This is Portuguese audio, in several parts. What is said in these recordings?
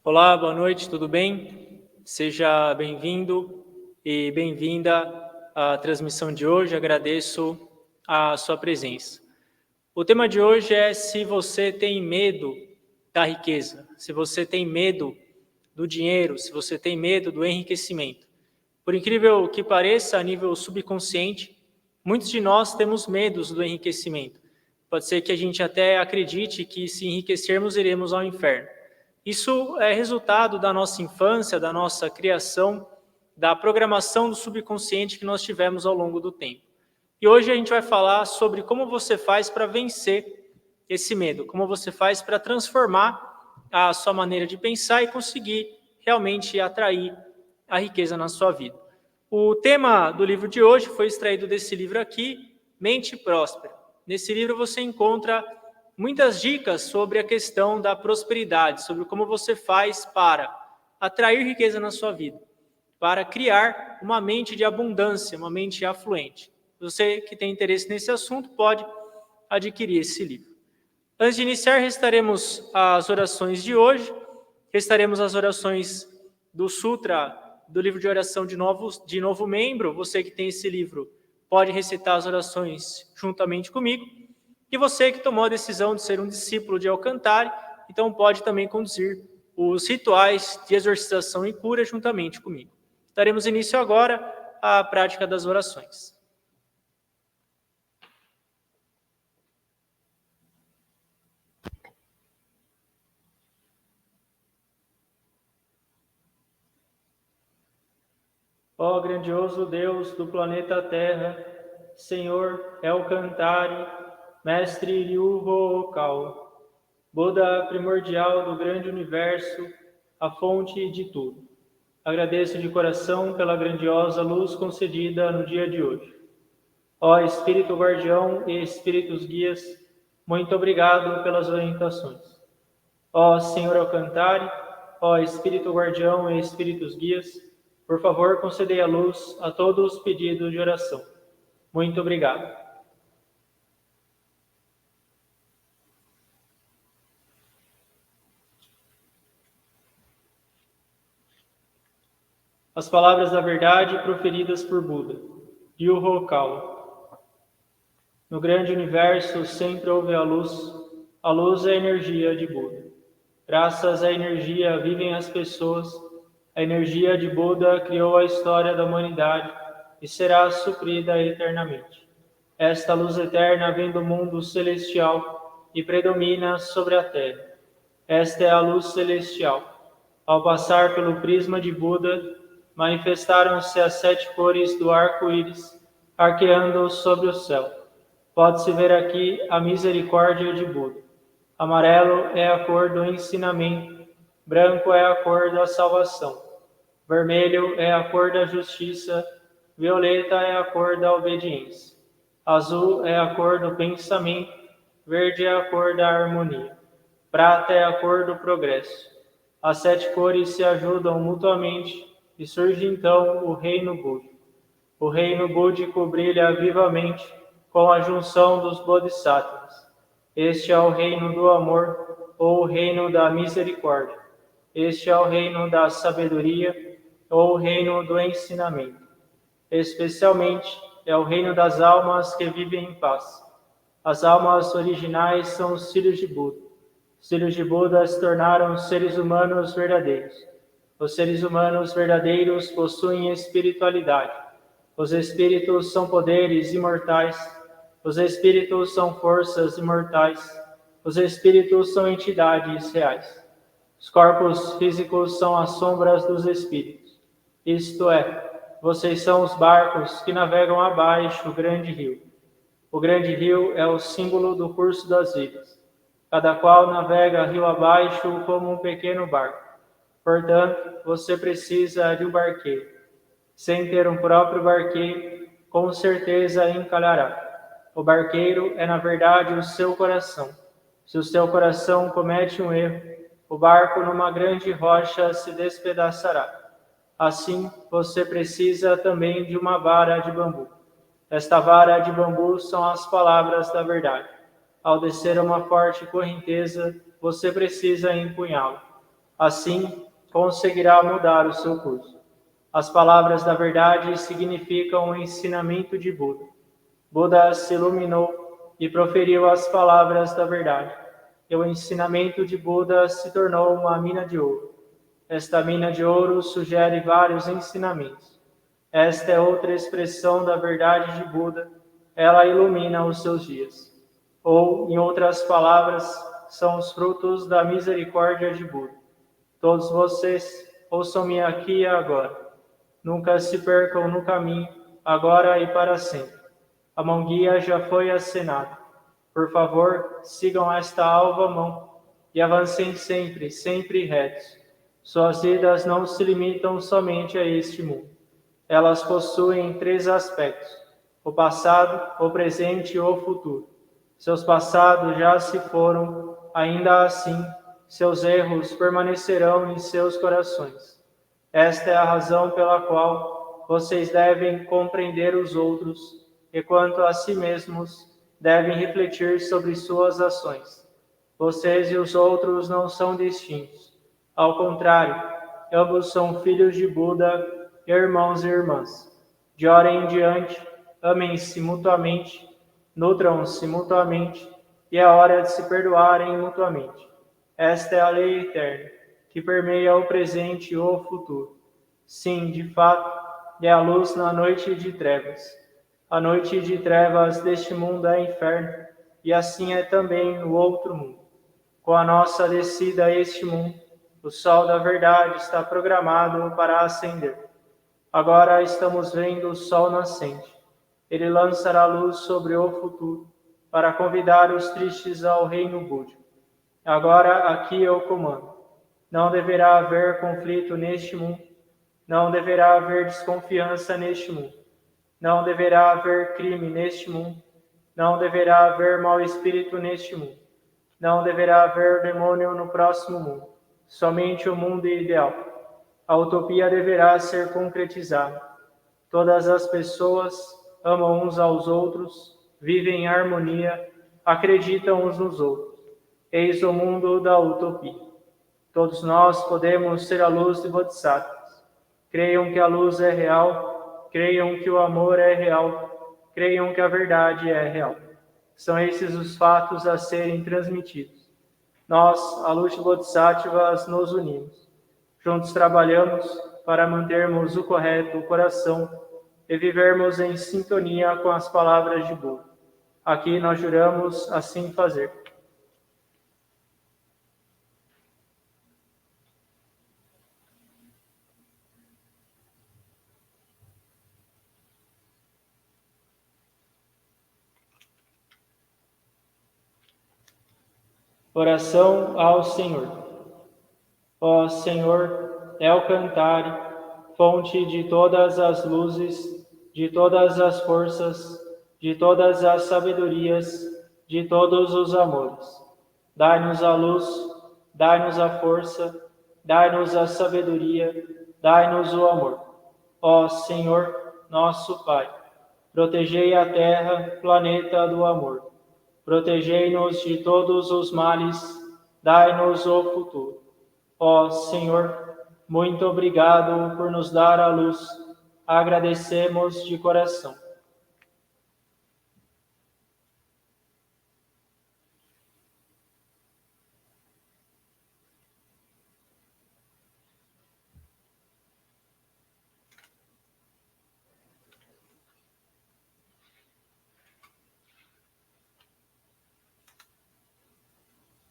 Olá, boa noite, tudo bem? Seja bem-vindo e bem-vinda à transmissão de hoje. Agradeço a sua presença. O tema de hoje é se você tem medo da riqueza, se você tem medo do dinheiro, se você tem medo do enriquecimento. Por incrível que pareça, a nível subconsciente, muitos de nós temos medos do enriquecimento. Pode ser que a gente até acredite que se enriquecermos iremos ao inferno. Isso é resultado da nossa infância, da nossa criação, da programação do subconsciente que nós tivemos ao longo do tempo. E hoje a gente vai falar sobre como você faz para vencer esse medo, como você faz para transformar a sua maneira de pensar e conseguir realmente atrair a riqueza na sua vida. O tema do livro de hoje foi extraído desse livro aqui, Mente Próspera. Nesse livro você encontra muitas dicas sobre a questão da prosperidade, sobre como você faz para atrair riqueza na sua vida, para criar uma mente de abundância, uma mente afluente. Você que tem interesse nesse assunto pode adquirir esse livro. Antes de iniciar, restaremos as orações de hoje, restaremos as orações do Sutra, do livro de oração de novo membro. Você que tem esse livro pode recitar as orações juntamente comigo. E você que tomou a decisão de ser um discípulo de Alcantara, então pode também conduzir os rituais de exorcização e cura juntamente comigo. Daremos início agora à prática das orações. Ó grandioso Deus do planeta Terra, Senhor Elcantari, Mestre Ryuho-Okao, Buda primordial do grande universo, a fonte de tudo. Agradeço de coração pela grandiosa luz concedida no dia de hoje. Ó Espírito Guardião e Espíritos Guias, muito obrigado pelas orientações. Ó Senhor Alcantari, ó Espírito Guardião e Espíritos Guias, por favor, concedei a luz a todos os pedidos de oração. Muito obrigado. As palavras da verdade proferidas por Buda, Ryuho-Okao. No grande universo sempre houve a luz é a energia de Buda. Graças à energia vivem as pessoas, a energia de Buda criou a história da humanidade e será suprida eternamente. Esta luz eterna vem do mundo celestial e predomina sobre a terra. Esta é a luz celestial. Ao passar pelo prisma de Buda, manifestaram-se as 7 cores do arco-íris, arqueando sobre o céu. Pode-se ver aqui a misericórdia de Buda. Amarelo é a cor do ensinamento, branco é a cor da salvação, vermelho é a cor da justiça, violeta é a cor da obediência, azul é a cor do pensamento, verde é a cor da harmonia, prata é a cor do progresso. As 7 cores se ajudam mutuamente e surge então o reino búdico. O reino búdico brilha vivamente com a junção dos bodhisattvas. Este é o reino do amor, ou o reino da misericórdia. Este é o reino da sabedoria, ou o reino do ensinamento. Especialmente, é o reino das almas que vivem em paz. As almas originais são os filhos de Buda. Os filhos de Buda se tornaram seres humanos verdadeiros. Os seres humanos verdadeiros possuem espiritualidade. Os espíritos são poderes imortais. Os espíritos são forças imortais. Os espíritos são entidades reais. Os corpos físicos são as sombras dos espíritos. Isto é, vocês são os barcos que navegam abaixo do grande rio. O grande rio é o símbolo do curso das vidas. Cada qual navega rio abaixo como um pequeno barco. Portanto, você precisa de um barqueiro. Sem ter um próprio barqueiro, com certeza encalhará. O barqueiro é, na verdade, o seu coração. Se o seu coração comete um erro, o barco numa grande rocha se despedaçará. Assim, você precisa também de uma vara de bambu. Esta vara de bambu são as palavras da verdade. Ao descer uma forte correnteza, você precisa empunhá-la. Assim, conseguirá mudar o seu curso. As palavras da verdade significam o ensinamento de Buda. Buda se iluminou e proferiu as palavras da verdade. E o ensinamento de Buda se tornou uma mina de ouro. Esta mina de ouro sugere vários ensinamentos. Esta é outra expressão da verdade de Buda. Ela ilumina os seus dias. Ou, em outras palavras, são os frutos da misericórdia de Buda. Todos vocês, ouçam-me aqui e agora. Nunca se percam no caminho, agora e para sempre. A mão guia já foi acenada. Por favor, sigam esta alva mão e avancem sempre, sempre retos. Suas vidas não se limitam somente a este mundo. Elas possuem 3 aspectos: o passado, o presente e o futuro. Seus passados já se foram, ainda assim, seus erros permanecerão em seus corações. Esta é a razão pela qual vocês devem compreender os outros e, quanto a si mesmos, devem refletir sobre suas ações. Vocês e os outros não são distintos. Ao contrário, ambos são filhos de Buda, irmãos e irmãs. De hora em diante, amem-se mutuamente, nutram-se mutuamente, e é hora de se perdoarem mutuamente. Esta é a lei eterna, que permeia o presente e o futuro. Sim, de fato, é a luz na noite de trevas. A noite de trevas deste mundo é inferno, e assim é também no outro mundo. Com a nossa descida a este mundo, o sol da verdade está programado para ascender. Agora estamos vendo o sol nascente. Ele lançará luz sobre o futuro, para convidar os tristes ao reino búdico. Agora aqui eu comando. Não deverá haver conflito neste mundo. Não deverá haver desconfiança neste mundo. Não deverá haver crime neste mundo. Não deverá haver mau espírito neste mundo. Não deverá haver demônio no próximo mundo. Somente o mundo ideal. A utopia deverá ser concretizada. Todas as pessoas amam uns aos outros, vivem em harmonia, acreditam uns nos outros. Eis o mundo da utopia. Todos nós podemos ser a luz de Bodhisattvas. Creiam que a luz é real, creiam que o amor é real, creiam que a verdade é real. São esses os fatos a serem transmitidos. Nós, a luz de Bodhisattvas, nos unimos. Juntos trabalhamos para mantermos o correto coração e vivermos em sintonia com as palavras de Buda. Aqui nós juramos assim fazer. Oração ao Senhor. Ó Senhor, El Cantare, fonte de todas as luzes, de todas as forças, de todas as sabedorias, de todos os amores. Dai-nos a luz, dai-nos a força, dai-nos a sabedoria, dai-nos o amor. Ó Senhor, nosso Pai, protegei a Terra, planeta do amor. Protegei-nos de todos os males, dai-nos o futuro. Ó Senhor, muito obrigado por nos dar a luz. Agradecemos de coração.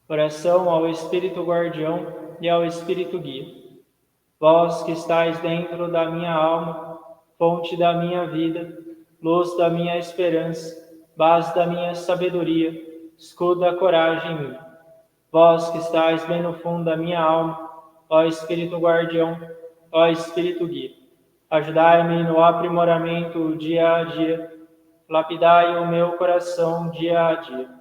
Oração ao Espírito Guardião e ao Espírito Guia. Vós que estáis dentro da minha alma, fonte da minha vida, luz da minha esperança, base da minha sabedoria, escudo da coragem em mim. Vós que estáis bem no fundo da minha alma, ó Espírito Guardião, ó Espírito Guia, ajudai-me no aprimoramento dia a dia, lapidai o meu coração dia a dia.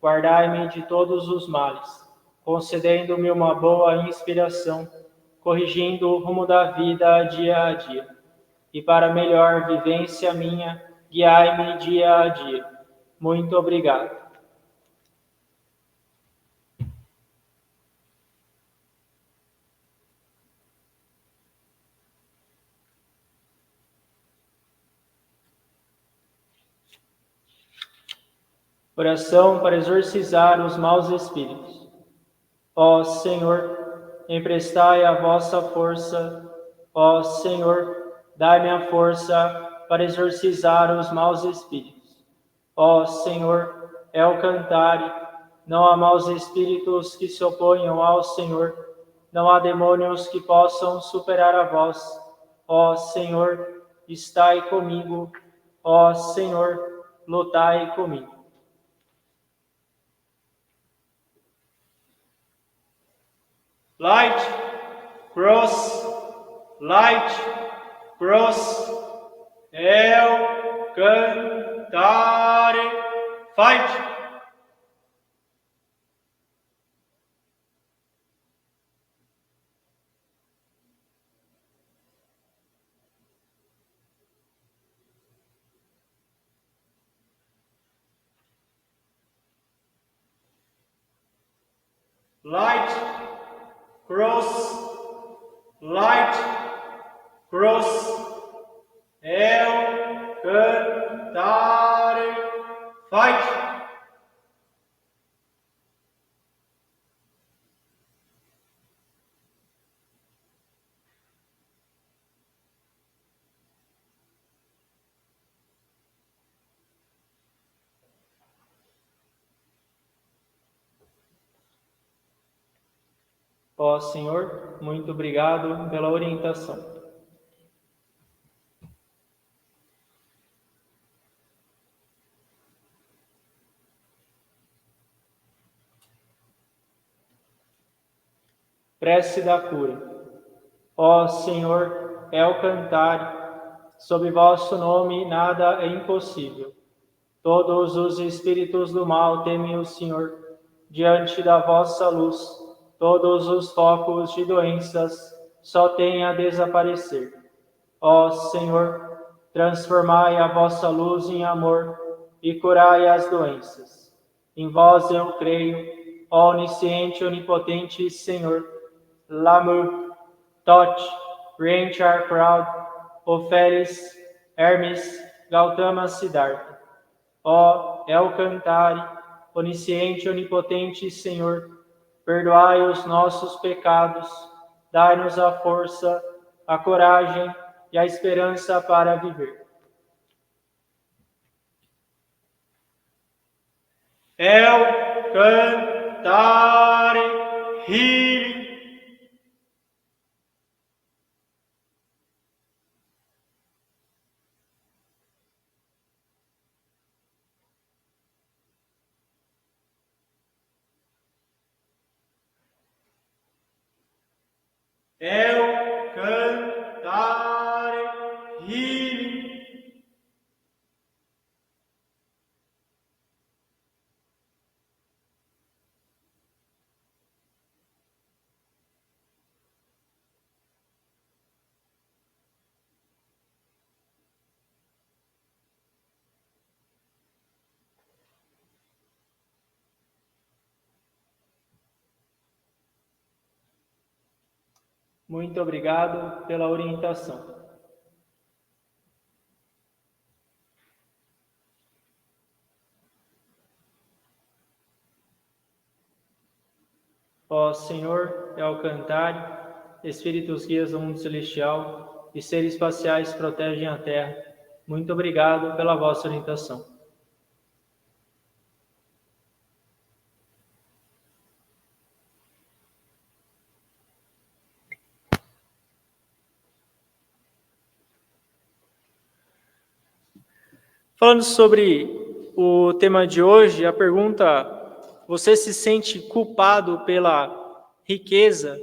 Guardai-me de todos os males, concedendo-me uma boa inspiração, corrigindo o rumo da vida dia a dia. E para melhor vivência minha, guiai-me dia a dia. Muito obrigado. Oração para exorcizar os maus espíritos. Ó Senhor, emprestai a vossa força. Ó Senhor, dai-me a força para exorcizar os maus espíritos. Ó Senhor, é o cantar. Não há maus espíritos que se oponham ao Senhor. Não há demônios que possam superar a vós. Ó Senhor, estai comigo. Ó Senhor, lutai comigo. Light, cross, light, cross, el cantare, fight. Light, cross, light, cross, el cantare, fight. Ó Senhor, muito obrigado pela orientação. Prece da cura. Ó Senhor, é o cantar, sob vosso nome nada é impossível. Todos os espíritos do mal temem o Senhor, diante da vossa luz. Todos os focos de doenças só têm a desaparecer. Ó Senhor, transformai a vossa luz em amor e curai as doenças. Em vós eu creio, ó onisciente e onipotente Senhor. Lamur, Tot, Renchar Proud, Oferes, Hermes, Gautama Siddhartha. Ó El Cantare, onisciente e onipotente Senhor, perdoai os nossos pecados, dai-nos a força, a coragem e a esperança para viver. El Cantare, Healing. El Cantare, Healing. Muito obrigado pela orientação. Ó Senhor, é o cantar, espíritos guias do mundo celestial e seres espaciais protegem a Terra. Muito obrigado pela vossa orientação. Falando sobre o tema de hoje, a pergunta: você se sente culpado pela riqueza?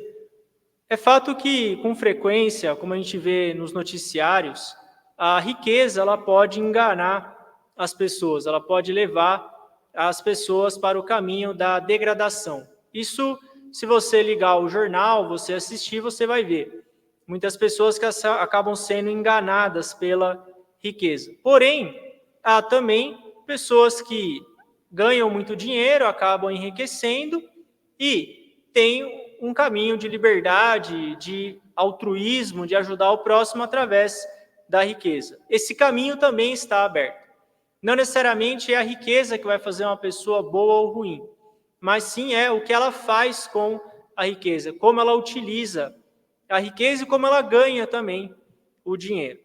É fato que, com frequência, como a gente vê nos noticiários, a riqueza ela pode enganar as pessoas, ela pode levar as pessoas para o caminho da degradação. Isso, se você ligar o jornal, você assistir, você vai ver. Muitas pessoas que acabam sendo enganadas pela riqueza. Porém, há também pessoas que ganham muito dinheiro, acabam enriquecendo e têm um caminho de liberdade, de altruísmo, de ajudar o próximo através da riqueza. Esse caminho também está aberto. Não necessariamente é a riqueza que vai fazer uma pessoa boa ou ruim, mas sim é o que ela faz com a riqueza, como ela utiliza a riqueza e como ela ganha também o dinheiro.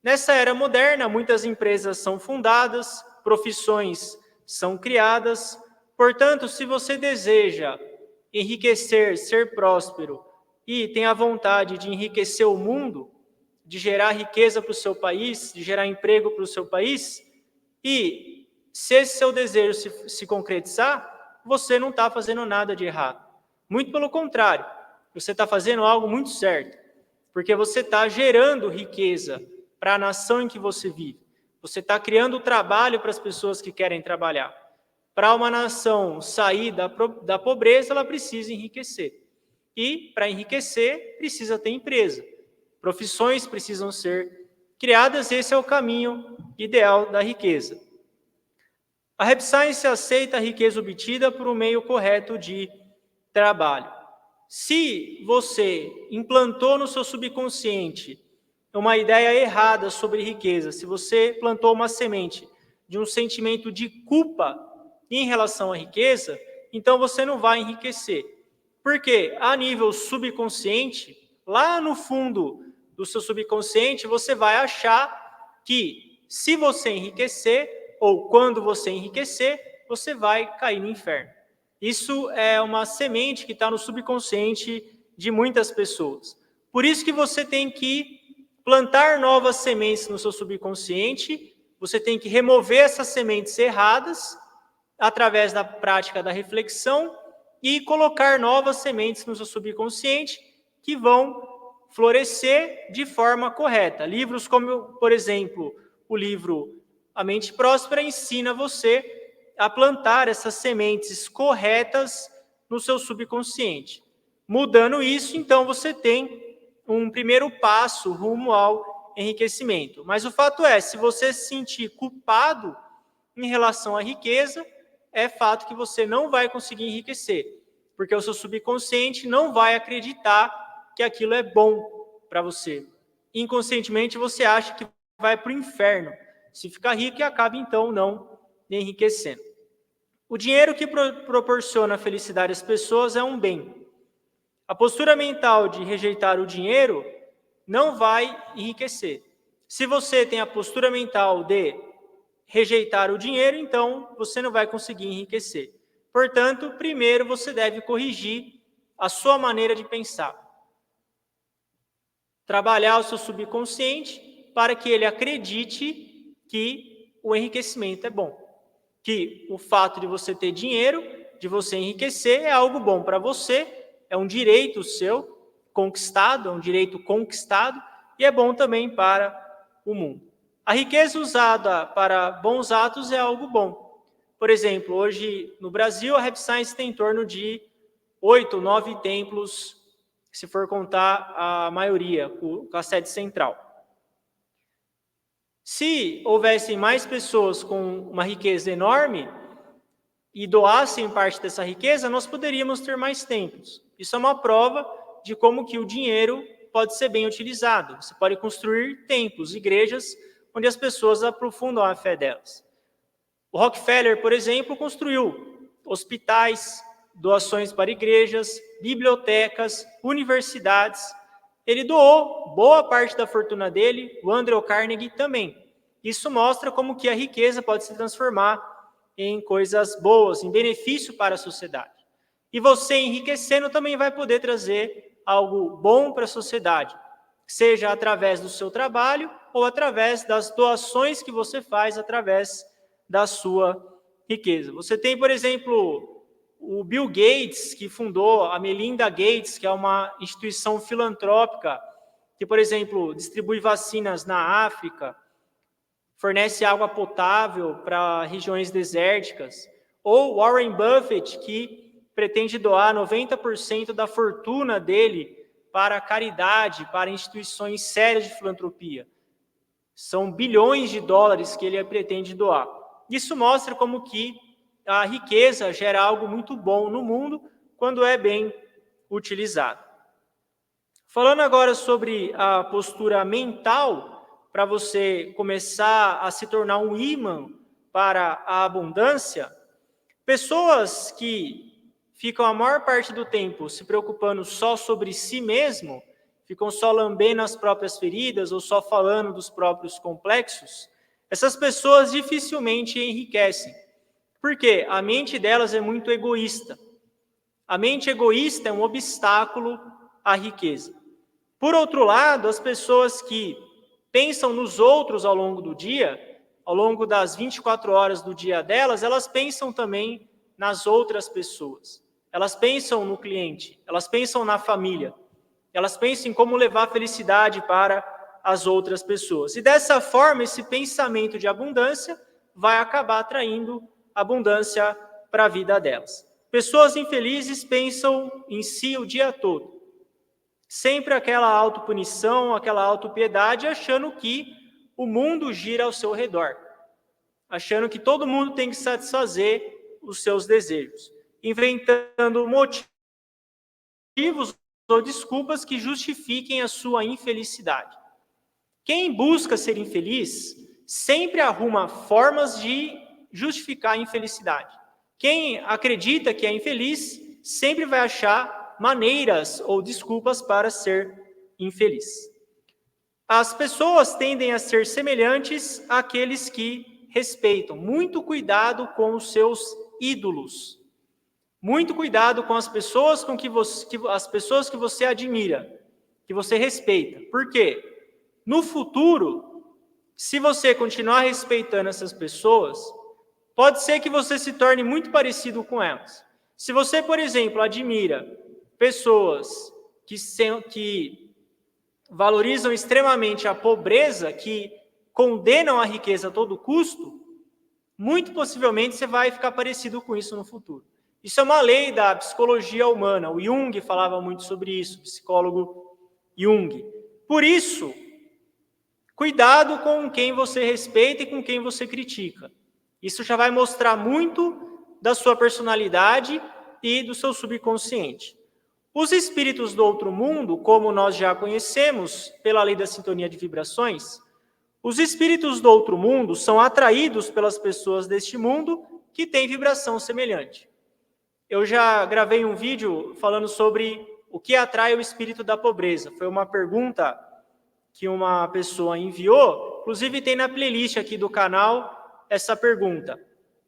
Nessa era moderna, muitas empresas são fundadas, profissões são criadas. Portanto, se você deseja enriquecer, ser próspero e tem a vontade de enriquecer o mundo, de gerar riqueza para o seu país, de gerar emprego para o seu país, e se esse seu desejo se concretizar, você não está fazendo nada de errado. Muito pelo contrário, você está fazendo algo muito certo, porque você está gerando riqueza para a nação em que você vive. Você está criando trabalho para as pessoas que querem trabalhar. Para uma nação sair da pobreza, ela precisa enriquecer. E, para enriquecer, precisa ter empresa. Profissões precisam ser criadas, esse é o caminho ideal da riqueza. A Rap Science aceita a riqueza obtida por um meio correto de trabalho. Se você implantou no seu subconsciente uma ideia errada sobre riqueza, se você plantou uma semente de um sentimento de culpa em relação à riqueza, então você não vai enriquecer. Porque a nível subconsciente, lá no fundo do seu subconsciente, você vai achar que se você enriquecer, ou quando você enriquecer, você vai cair no inferno. Isso é uma semente que está no subconsciente de muitas pessoas. Por isso que você tem que plantar novas sementes no seu subconsciente, você tem que remover essas sementes erradas através da prática da reflexão e colocar novas sementes no seu subconsciente que vão florescer de forma correta. Livros como, por exemplo, o livro A Mente Próspera ensina você a plantar essas sementes corretas no seu subconsciente. Mudando isso, então, você tem um primeiro passo rumo ao enriquecimento. Mas o fato é, se você se sentir culpado em relação à riqueza, é fato que você não vai conseguir enriquecer, porque o seu subconsciente não vai acreditar que aquilo é bom para você. Inconscientemente, você acha que vai para o inferno se ficar rico e acaba, então, não enriquecendo. O dinheiro que proporciona felicidade às pessoas é um bem. A postura mental de rejeitar o dinheiro não vai enriquecer. Se você tem a postura mental de rejeitar o dinheiro, então você não vai conseguir enriquecer. Portanto, primeiro você deve corrigir a sua maneira de pensar. Trabalhar o seu subconsciente para que ele acredite que o enriquecimento é bom. Que o fato de você ter dinheiro, de você enriquecer, é algo bom para você, é um direito seu conquistado, é um direito conquistado, e é bom também para o mundo. A riqueza usada para bons atos é algo bom. Por exemplo, hoje no Brasil, a Rap Science tem em torno de 8, 9 templos, se for contar a maioria, com a sede central. Se houvessem mais pessoas com uma riqueza enorme e doassem parte dessa riqueza, nós poderíamos ter mais templos. Isso é uma prova de como que o dinheiro pode ser bem utilizado. Você pode construir templos, igrejas, onde as pessoas aprofundam a fé delas. O Rockefeller, por exemplo, construiu hospitais, doações para igrejas, bibliotecas, universidades. Ele doou boa parte da fortuna dele, o Andrew Carnegie também. Isso mostra como que a riqueza pode se transformar em coisas boas, em benefício para a sociedade. E você enriquecendo também vai poder trazer algo bom para a sociedade, seja através do seu trabalho ou através das doações que você faz através da sua riqueza. Você tem, por exemplo, o Bill Gates, que fundou a Melinda Gates, que é uma instituição filantrópica, que, por exemplo, distribui vacinas na África, fornece água potável para regiões desérticas, ou Warren Buffett, que pretende doar 90% da fortuna dele para a caridade, para instituições sérias de filantropia. São bilhões de dólares que ele pretende doar. Isso mostra como que a riqueza gera algo muito bom no mundo quando é bem utilizado. Falando agora sobre a postura mental, para você começar a se tornar um ímã para a abundância, pessoas que ficam a maior parte do tempo se preocupando só sobre si mesmo, ficam só lambendo as próprias feridas ou só falando dos próprios complexos, essas pessoas dificilmente enriquecem. Por quê? A mente delas é muito egoísta. A mente egoísta é um obstáculo à riqueza. Por outro lado, as pessoas que pensam nos outros ao longo do dia, ao longo das 24 horas do dia delas, elas pensam também nas outras pessoas. Elas pensam no cliente, elas pensam na família, elas pensam em como levar felicidade para as outras pessoas. E dessa forma, esse pensamento de abundância vai acabar atraindo abundância para a vida delas. Pessoas infelizes pensam em si o dia todo. Sempre aquela autopunição, aquela autopiedade, achando que o mundo gira ao seu redor. Achando que todo mundo tem que satisfazer os seus desejos. Inventando motivos ou desculpas que justifiquem a sua infelicidade. Quem busca ser infeliz sempre arruma formas de justificar a infelicidade. Quem acredita que é infeliz sempre vai achar maneiras ou desculpas para ser infeliz. As pessoas tendem a ser semelhantes àqueles que respeitam. Muito cuidado com os seus ídolos. Muito cuidado com as pessoas as pessoas que você admira, que você respeita. Por quê? No futuro, se você continuar respeitando essas pessoas, pode ser que você se torne muito parecido com elas. Se você, por exemplo, admira pessoas que valorizam extremamente a pobreza, que condenam a riqueza a todo custo, muito possivelmente você vai ficar parecido com isso no futuro. Isso é uma lei da psicologia humana. O Jung falava muito sobre isso, o psicólogo Jung. Por isso, cuidado com quem você respeita e com quem você critica. Isso já vai mostrar muito da sua personalidade e do seu subconsciente. Os espíritos do outro mundo, como nós já conhecemos pela lei da sintonia de vibrações, os espíritos do outro mundo são atraídos pelas pessoas deste mundo que têm vibração semelhante. Eu já gravei um vídeo falando sobre o que atrai o espírito da pobreza. Foi uma pergunta que uma pessoa enviou, inclusive tem na playlist aqui do canal essa pergunta.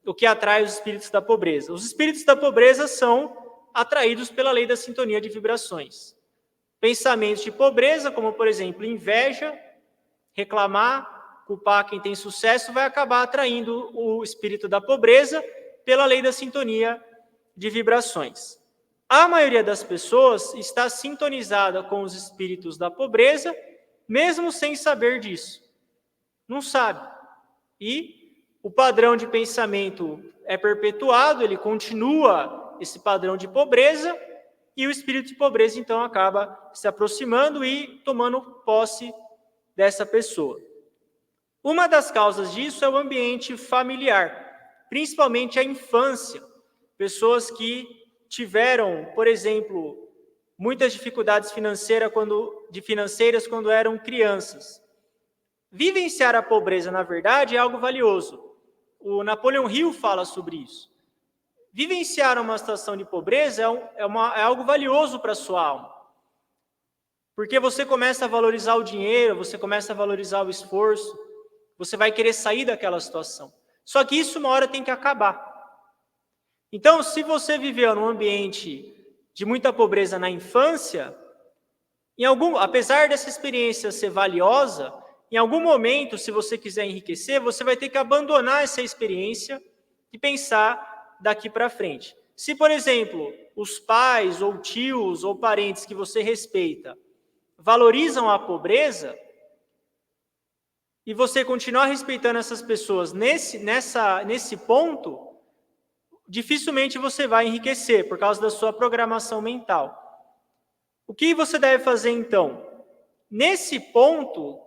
O que atrai os espíritos da pobreza? Os espíritos da pobreza são atraídos pela lei da sintonia de vibrações. Pensamentos de pobreza, como por exemplo, inveja, reclamar, culpar quem tem sucesso, vai acabar atraindo o espírito da pobreza pela lei da sintonia de vibrações. A maioria das pessoas está sintonizada com os espíritos da pobreza, mesmo sem saber disso. Não sabe. E o padrão de pensamento é perpetuado, ele continua esse padrão de pobreza, e o espírito de pobreza, então, acaba se aproximando e tomando posse dessa pessoa. Uma das causas disso é o ambiente familiar, principalmente a infância. Pessoas que tiveram, por exemplo, muitas dificuldades financeiras quando eram crianças. Vivenciar a pobreza, na verdade, é algo valioso. O Napoleon Hill fala sobre isso. Vivenciar uma situação de pobreza é algo valioso para a sua alma. Porque você começa a valorizar o dinheiro, você começa a valorizar o esforço, você vai querer sair daquela situação. Só que isso uma hora tem que acabar. Então, se você viveu num ambiente de muita pobreza na infância, apesar dessa experiência ser valiosa, em algum momento, se você quiser enriquecer, você vai ter que abandonar essa experiência e pensar daqui para frente. Se, por exemplo, os pais ou tios ou parentes que você respeita valorizam a pobreza, e você continuar respeitando essas pessoas nesse ponto, dificilmente você vai enriquecer por causa da sua programação mental. O que você deve fazer então? Nesse ponto,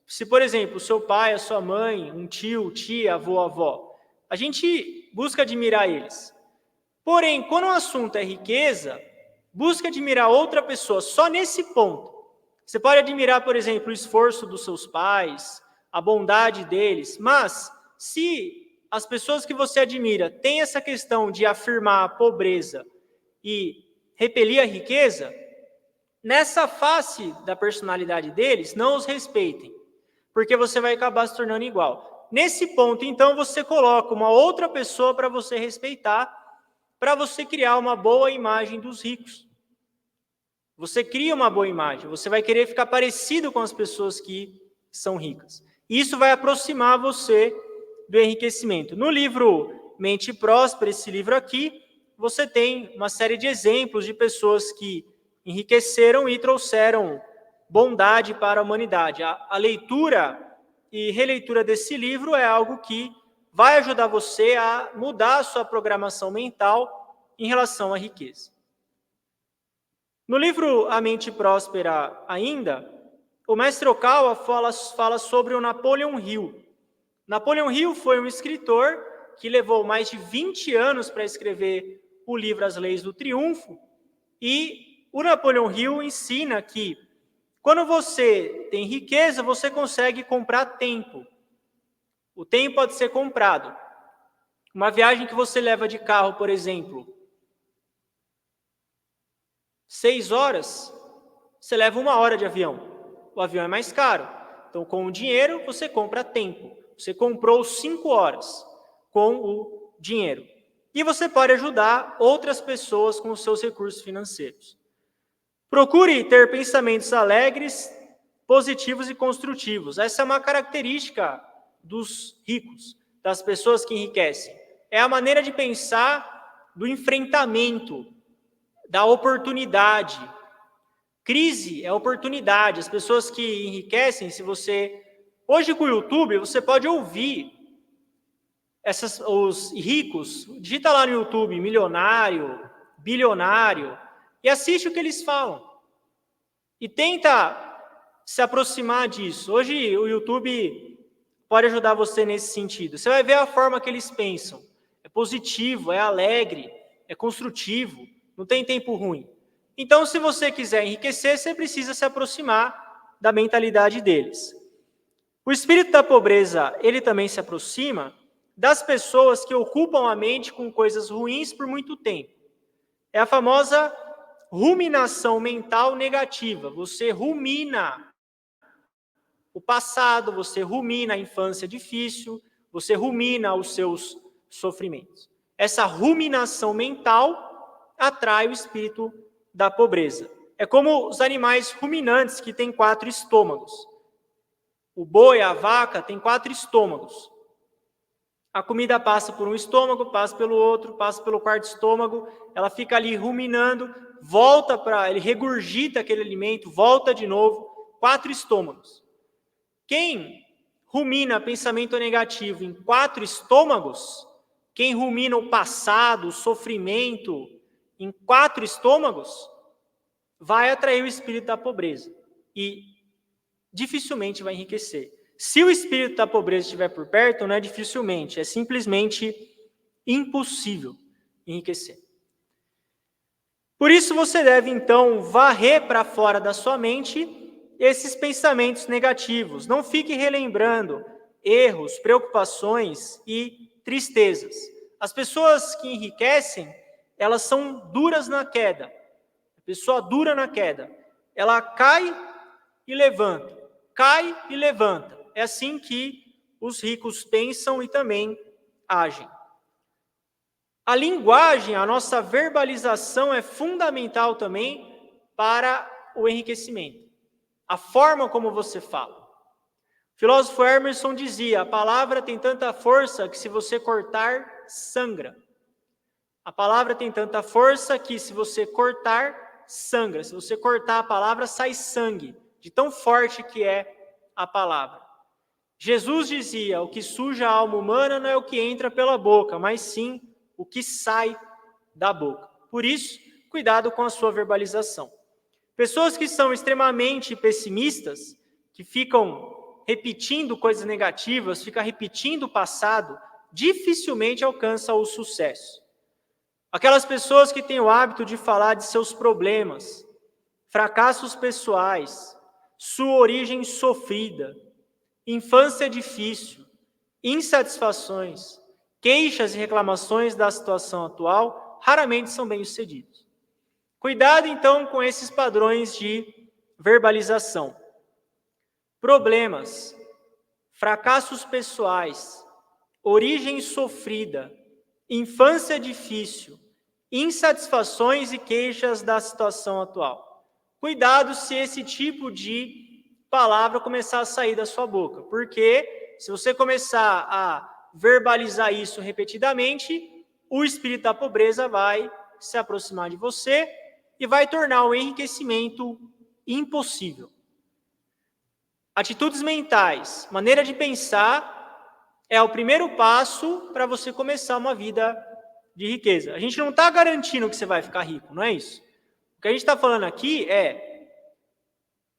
se por exemplo, o seu pai, a sua mãe, um tio, tia, avô, avó, a gente busca admirar eles. Porém, quando o assunto é riqueza, busca admirar outra pessoa só nesse ponto. Você pode admirar, por exemplo, o esforço dos seus pais, a bondade deles, mas se as pessoas que você admira têm essa questão de afirmar a pobreza e repelir a riqueza, nessa face da personalidade deles, não os respeitem, porque você vai acabar se tornando igual. Nesse ponto, então, você coloca uma outra pessoa para você respeitar, para você criar uma boa imagem dos ricos. Você cria uma boa imagem, você vai querer ficar parecido com as pessoas que são ricas. Isso vai aproximar você do enriquecimento. No livro Mente Próspera, esse livro aqui, você tem uma série de exemplos de pessoas que enriqueceram e trouxeram bondade para a humanidade. A leitura e releitura desse livro é algo que vai ajudar você a mudar a sua programação mental em relação à riqueza. No livro A Mente Próspera ainda, o mestre Okawa fala sobre o Napoleon Hill. Napoleon Hill foi um escritor que levou mais de 20 anos para escrever o livro As Leis do Triunfo, e o Napoleon Hill ensina que quando você tem riqueza, você consegue comprar tempo. O tempo pode ser comprado. Uma viagem que você leva de carro, por exemplo, 6 horas, você leva 1 hora de avião. O avião é mais caro. Então, com o dinheiro, você compra tempo. Você comprou 5 horas com o dinheiro. E você pode ajudar outras pessoas com os seus recursos financeiros. Procure ter pensamentos alegres, positivos e construtivos. Essa é uma característica dos ricos, das pessoas que enriquecem. É a maneira de pensar do enfrentamento, da oportunidade. Crise é oportunidade. As pessoas que enriquecem, se você... Hoje com o YouTube, você pode ouvir os ricos, digita lá no YouTube, milionário, bilionário, e assiste o que eles falam. E tenta se aproximar disso. Hoje o YouTube pode ajudar você nesse sentido. Você vai ver a forma que eles pensam. É positivo, é alegre, é construtivo, não tem tempo ruim. Então, se você quiser enriquecer, você precisa se aproximar da mentalidade deles. O espírito da pobreza, ele também se aproxima das pessoas que ocupam a mente com coisas ruins por muito tempo. É a famosa ruminação mental negativa. Você rumina o passado, você rumina a infância difícil, você rumina os seus sofrimentos. Essa ruminação mental atrai o espírito da pobreza. É como os animais ruminantes que têm 4 estômagos. O boi, a vaca, tem 4 estômagos. A comida passa por um estômago, passa pelo outro, passa pelo 4º estômago, ela fica ali ruminando, volta para, ele regurgita aquele alimento, volta de novo, 4 estômagos. Quem rumina pensamento negativo em 4 estômagos, quem rumina o passado, o sofrimento em 4 estômagos, vai atrair o espírito da pobreza e dificilmente vai enriquecer. Se o espírito da pobreza estiver por perto, não é dificilmente, é simplesmente impossível enriquecer. Por isso você deve, então, varrer para fora da sua mente esses pensamentos negativos. Não fique relembrando erros, preocupações e tristezas. As pessoas que enriquecem, elas são duras na queda. A pessoa dura na queda. Ela cai e levanta, cai e levanta. É assim que os ricos pensam e também agem. A linguagem, a nossa verbalização é fundamental também para o enriquecimento. A forma como você fala. O filósofo Emerson dizia, a palavra tem tanta força que se você cortar, sangra. A palavra tem tanta força que se você cortar, sangra. Se você cortar a palavra, sai sangue, de tão forte que é a palavra. Jesus dizia, o que suja a alma humana não é o que entra pela boca, mas sim o que sai da boca. Por isso, cuidado com a sua verbalização. Pessoas que são extremamente pessimistas, que ficam repetindo coisas negativas, ficam repetindo o passado, dificilmente alcançam o sucesso. Aquelas pessoas que têm o hábito de falar de seus problemas, fracassos pessoais, sua origem sofrida, infância difícil, insatisfações, queixas e reclamações da situação atual raramente são bem-sucedidos. Cuidado, então, com esses padrões de verbalização. Problemas, fracassos pessoais, origem sofrida, infância difícil, insatisfações e queixas da situação atual. Cuidado se esse tipo de palavra começar a sair da sua boca, porque se você começar a verbalizar isso repetidamente, o espírito da pobreza vai se aproximar de você e vai tornar o enriquecimento impossível. Atitudes mentais, maneira de pensar, é o primeiro passo para você começar uma vida de riqueza. A gente não está garantindo que você vai ficar rico, não é isso? O que a gente está falando aqui é,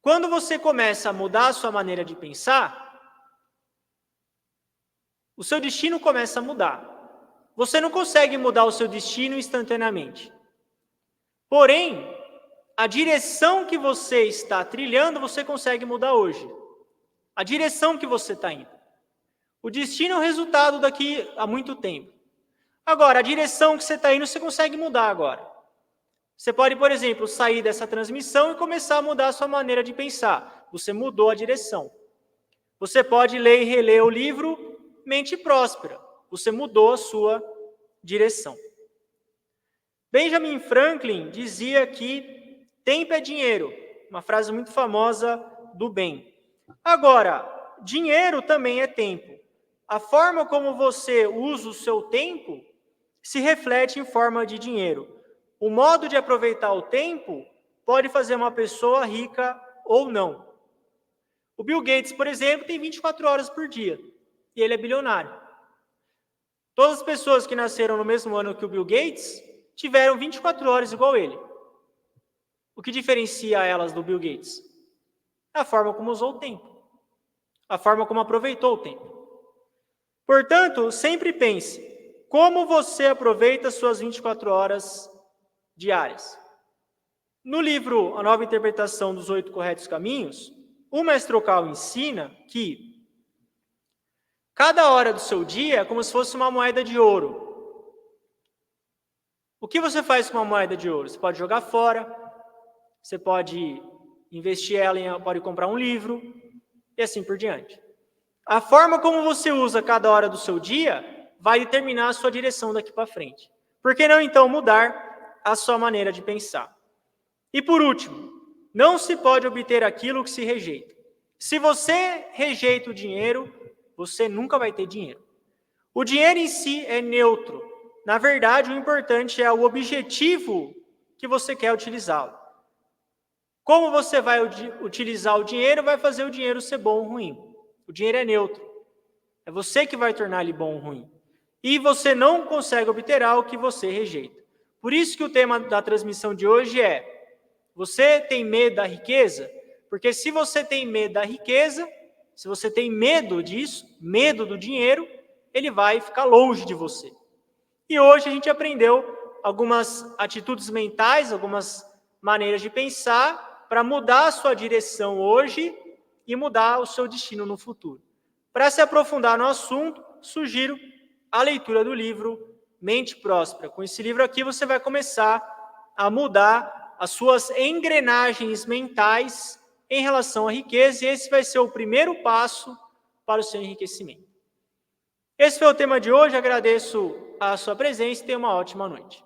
quando você começa a mudar a sua maneira de pensar, o seu destino começa a mudar. Você não consegue mudar o seu destino instantaneamente. Porém, a direção que você está trilhando, você consegue mudar hoje. A direção que você está indo. O destino é o resultado daqui a muito tempo. Agora, a direção que você está indo, você consegue mudar agora. Você pode, por exemplo, sair dessa transmissão e começar a mudar a sua maneira de pensar. Você mudou a direção. Você pode ler e reler o livro Mente Próspera. Você mudou a sua direção. Benjamin Franklin dizia que tempo é dinheiro. Uma frase muito famosa do bem. Agora, dinheiro também é tempo. A forma como você usa o seu tempo se reflete em forma de dinheiro. O modo de aproveitar o tempo pode fazer uma pessoa rica ou não. O Bill Gates, por exemplo, tem 24 horas por dia e ele é bilionário. Todas as pessoas que nasceram no mesmo ano que o Bill Gates tiveram 24 horas igual ele. O que diferencia elas do Bill Gates? É a forma como usou o tempo. A forma como aproveitou o tempo. Portanto, sempre pense, como você aproveita suas 24 horas diárias? No livro A Nova Interpretação dos 8 Corretos Caminhos, o Mestre Okal ensina que cada hora do seu dia é como se fosse uma moeda de ouro. O que você faz com uma moeda de ouro? Você pode jogar fora, você pode investir ela, pode comprar um livro, e assim por diante. A forma como você usa cada hora do seu dia vai determinar a sua direção daqui para frente. Por que não, então, mudar a sua maneira de pensar? E por último, não se pode obter aquilo que se rejeita. Se você rejeita o dinheiro, você nunca vai ter dinheiro. O dinheiro em si é neutro. Na verdade, o importante é o objetivo que você quer utilizá-lo. Como você vai utilizar o dinheiro vai fazer o dinheiro ser bom ou ruim. O dinheiro é neutro. É você que vai tornar ele bom ou ruim. E você não consegue obter algo que você rejeita. Por isso que o tema da transmissão de hoje é: você tem medo da riqueza? Porque se você tem medo da riqueza, se você tem medo disso, medo do dinheiro, ele vai ficar longe de você. E hoje a gente aprendeu algumas atitudes mentais, algumas maneiras de pensar para mudar a sua direção hoje e mudar o seu destino no futuro. Para se aprofundar no assunto, sugiro a leitura do livro Mente Próspera. Com esse livro aqui você vai começar a mudar as suas engrenagens mentais em relação à riqueza, e esse vai ser o primeiro passo para o seu enriquecimento. Esse foi o tema de hoje, agradeço a sua presença e tenha uma ótima noite.